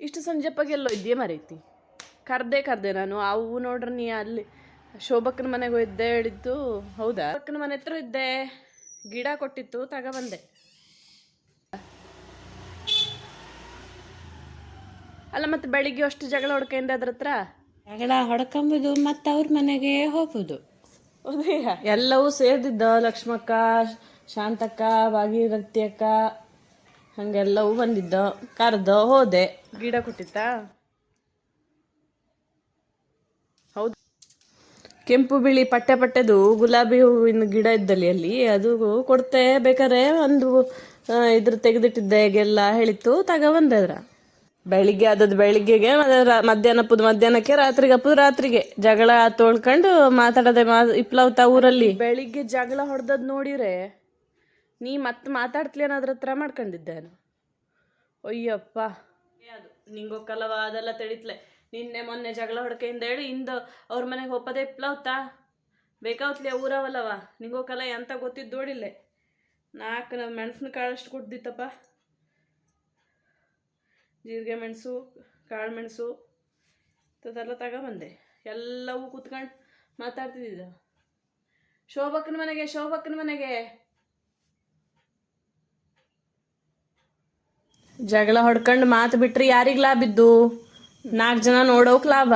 ಇಷ್ಟು ಸಂಜೆಪ್ಪಾಗ ಎಲ್ಲೋ ಇದ್ದೀಯ ಮರೈತಿ. ಕರ್ದೆ ನಾನು. ಅವು ನೋಡ್ರಿ ನೀ ಅಲ್ಲಿ ಶೋಭಕ್ಕನ ಮನೆಗೆ ಹೋಗಿದ್ದೆ ಹೇಳಿದ್ದು ಹೌದಾ? ಶೋಭಕ್ಕನ ಮನೆ ಹತ್ರ ಇದ್ದೆ, ಗಿಡ ಕೊಟ್ಟಿತ್ತು ತಗೊಬಂದೆ. ಅಲ್ಲ ಮತ್ತೆ ಬೆಳಿಗ್ಗೆ ಅಷ್ಟು ಜಗಳ ಹೊಡ್ಕೊಂಡು ಅದ್ರ ಹತ್ರ ಜಗಳ ಹೊಡ್ಕೊಂಬುದು ಮತ್ತು ಅವ್ರ ಮನೆಗೆ ಹೋಗುದು. ಎಲ್ಲವೂ ಸೇರಿದ್ದ. ಲಕ್ಷ್ಮಕ್ಕ, ಶಾಂತಕ್ಕ, ಭಾಗೀರಥಿ ಅಕ್ಕ ಹಂಗೆಲ್ಲವೂ ಬಂದಿದ್ದ. ಕರ್ದ ಹೋದೆ. ಗಿಡ ಕೊಟ್ಟಿತ್ತ? ಹೌದು. ಕೆಂಪು ಬಿಳಿ ಪಟ್ಟೆದು ಗುಲಾಬಿ ಹೂವಿನ ಗಿಡ ಇದ್ದಲ್ಲಿ ಅಲ್ಲಿ ಅದು ಕೊಡ್ತೆ. ಬೇಕಾರೆ ಒಂದು ಇದ್ರ ತೆಗೆದಿಟ್ಟಿದ್ದೆ ಈಗೆಲ್ಲ ಹೇಳಿತ್ತು ತಗೊಬಂದೆ. ಅದ್ರ ಬೆಳಿಗ್ಗೆ ಆದದ್ದು ಬೆಳಿಗ್ಗೆಗೆ, ಮಧ್ಯಾಹ್ನಕ್ಕೆ, ರಾತ್ರಿಗೆ ಜಗಳ ತೊಳ್ಕೊಂಡು ಮಾತಾಡದೆ ಇಪ್ಲವ್ತ ಊರಲ್ಲಿ. ಬೆಳಿಗ್ಗೆ ಜಗಳ ಹೊಡೆದದ್ ನೋಡಿರೆ ನೀ ಮತ್ತೆ ಮಾತಾಡ್ತ್ಲೇನ ಅದ್ರ ಹತ್ರ ಮಾಡ್ಕೊಂಡಿದ್ದೇನು? ಅಯ್ಯಪ್ಪ, ಅದು ನಿಂಗೊಕ್ಕಲ್ಲವ ಅದೆಲ್ಲ ತಿಳಿತ್ಲೆ. ನಿನ್ನೆ ಮೊನ್ನೆ ಜಗಳ ಹೊಡ್ಕೆಂದ ಹೇಳಿ ಇಂದು ಅವ್ರ ಮನೆಗೆ ಒಪ್ಪದೆ ಇಪ್ಲವ್ತ ಬೇಕಾವತ್ಲಿ ಊರವಲ್ಲವ. ನಿಂಗೊಕ್ಕಲ್ಲ ಎಂತ ಗೊತ್ತಿದ್ದು ನೋಡಿಲ್ಲೆ. 4 ಮೆಣಸಿನ ಕಾಳಷ್ಟು ಕುಡ್ದಿತ್ತಪ್ಪ. ಜೀರಿಗೆ ಮೆಣಸು, ಕಾಳು ಮೆಣಸು ಅದೆಲ್ಲ ತಗೊಬಂದೆ. ಎಲ್ಲವೂ ಕೂತ್ಕೊಂಡು ಮಾತಾಡ್ತಿದ್ದ. ಶೋಭಕ್ಕನ ಮನೆಗೆ ಜಗಳ ಹೊಡ್ಕೊಂಡು ಮಾತು ಬಿಟ್ರಿ ಯಾರಿಗೆ ಲಾಭ ಇದ್ದು? 4 ಜನ ನೋಡೋಕ್ ಲಾಭ,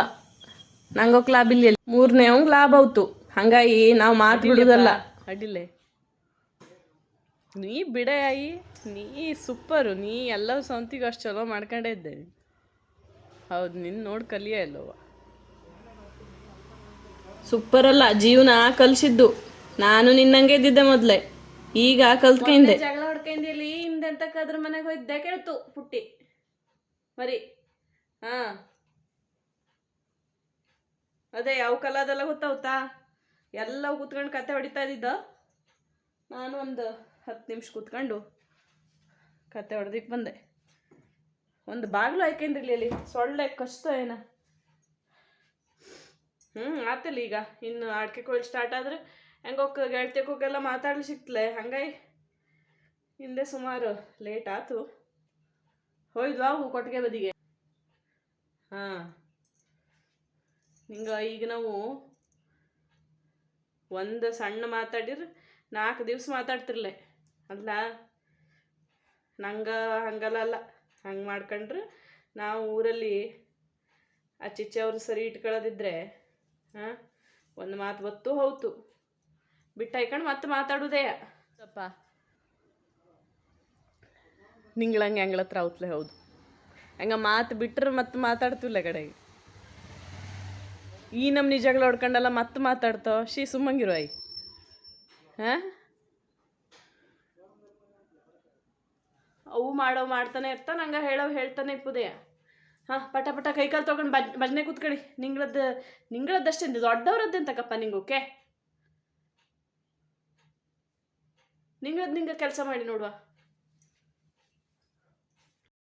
ನಂಗೋಕ್ ಲಾಭ ಇಲ್ಲ. 3ನೇವಂಗ್ ಲಾಭ ಆಯ್ತು. ಹಂಗಾಗಿ ನಾವು ಮಾತು ಬಿಡುದಲ್ಲ. ಅಡ್ಡಿಲ್ಲೆ ನೀ ಬಿಡೆ ಆಯಿ, ನೀ ಸೂಪರು. ನೀ ಎಲ್ಲವೂ ಸ್ವಂತಿಗೆ ಅಷ್ಟು ಚಲೋ ಮಾಡ್ಕೊಂಡೇ ಇದ್ದೆ. ಹೌದು, ನಿನ್ನ ನೋಡಿ ಕಲಿಯೇ ಅಲ್ಲವ. ಸೂಪರ್ ಅಲ್ಲ, ಜೀವನ ಕಲಿಸಿದ್ದು. ನಾನು ನಿನ್ನಂಗೆ ಇದ್ದಿದ್ದೆ ಮೊದಲೇ, ಈಗ ಕಲ್ತ್ಕೊಂಡೆ. ಜಗಳ ಹೊಡ್ಕೊಂಡಿಲ್ಲಿ ಹಿಂದೆಂತಕ್ಕಾದ್ರ ಮನೆಗೆ ಹೋಯ್ದೆ ಕೇಳ್ತು ಪುಟ್ಟಿ ಮರಿ. ಅದೇ ಯಾವ ಕಲಾದೆಲ್ಲ ಗೊತ್ತಾವ್ತಾ? ಎಲ್ಲವೂ ಕೂತ್ಕೊಂಡು ಕತೆ ಹೊಡಿತಾ ಇದ್ದಿದ್ದ. ನಾನು ಒಂದು 10 ನಿಮಿಷ ಕೂತ್ಕೊಂಡು ಕತೆ ಹೊಡೆದಿಕ್ಕೆ ಬಂದೆ. ಒಂದು ಬಾಗಿಲು ಹಾಕಂದ್ರಿಲಿ ಅಲ್ಲಿ ಸೊಳ್ಳೆ ಕಷ್ಟ ಏನ. ಆತಿಲ್ಲ ಈಗ. ಇನ್ನು ಅಡಿಕೆ ಕೋಳಿ ಸ್ಟಾರ್ಟ್ ಆದ್ರೆ ಹೆಂಗೋಗ ಗೆಳತಿಯಕೋಗೆಲ್ಲ ಮಾತಾಡ್ಲಿ ಸಿಕ್ತಲೆ. ಹಂಗಾಗಿ ಹಿಂದೆ ಸುಮಾರು ಲೇಟ್ ಆಯ್ತು. ಹೋಯ್ದ್ವಾ ಹೂ ಕೊಟ್ಟಿಗೆ ಬದಿಗೆ. ಹಿಂಗೆ ಈಗ ನಾವು ಒಂದು ಸಣ್ಣ ಮಾತಾಡಿದ್ರೆ 4 ದಿವಸ ಮಾತಾಡ್ತಿರ್ಲೆ ಅಲ್ಲ. ನಂಗೆ ಹಂಗಲ್ಲ. ಹಂಗೆ ಮಾಡ್ಕೊಂಡ್ರೆ ನಾವು ಊರಲ್ಲಿ ಅವರು ಸರಿ ಇಟ್ಕೊಳ್ಳೋದಿದ್ರೆ ಒಂದು ಮಾತು ಬತ್ತು ಹೋಯ್ತು, ಬಿಟ್ಟು ಹಾಯ್ಕೊಂಡು ಮತ್ತೆ ಮಾತಾಡೋದೇ ಸ್ವಲ್ಪ. ನಿಂಗಳಂಗೆ ಹೆಂಗಳ ಹತ್ರ ಔತ್ಲೆ. ಹೌದು, ಹಂಗೆ ಮಾತು ಬಿಟ್ರೆ ಮತ್ತೆ ಮಾತಾಡ್ತಿಲ್ಲ ಕಡೆಗೆ. ಈ ನಮ್ನಿ ಜಗಳ ಹೊಡ್ಕೊಂಡಲ್ಲ ಮತ್ತೆ ಮಾತಾಡ್ತಾವ. ಸುಮ್ಮಂಗಿರೋ ಐ. ಅವು ಮಾಡ್ತಾನೆ ಇರ್ತಾವ. ನಂಗೆ ಹೇಳ್ತಾನೆ ಇಪ್ಪುದೆಯ. ಪಟ ಕೈಕಾಲು ತೊಗೊಂಡು ಭಜನೆ ಕೂತ್ಕೊಳ್ಳಿ. ನಿಂಗಳದ್ದಷ್ಟೇ ದೊಡ್ಡವ್ರದ್ದೆಂತಕ್ಕಪ್ಪ ನಿಂಗೋಕೆ. ನಿಂಗೆ ಕೆಲಸ ಮಾಡಿ ನೋಡುವ.